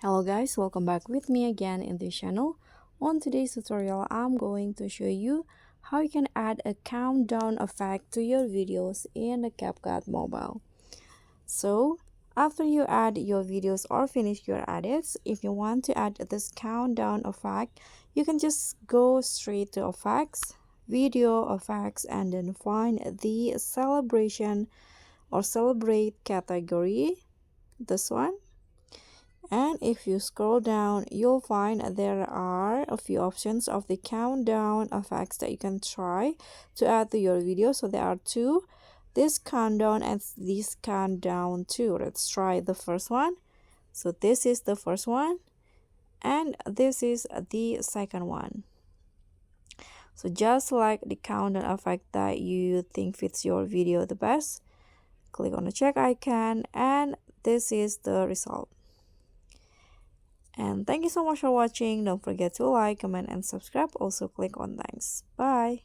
Hello guys, welcome back with me again in this channel. On today's tutorial, I'm going to show you how you can add a countdown effect to your videos in the CapCut mobile. So, after you add your videos or finish your edits, if you want to add this countdown effect, you can just go straight to effects, video effects, and then find the celebration or celebrate category, this one. And if you scroll down, you'll find there are a few options of the countdown effects that you can try to add to your video. So there are two, this countdown and this countdown too. Let's try the first one. So this is the first one and this is the second one. So just like the countdown effect that you think fits your video the best, click on the check icon and this is the result. And thank you so much for watching. Don't forget to like, comment, and subscribe. Also click on thanks. Bye.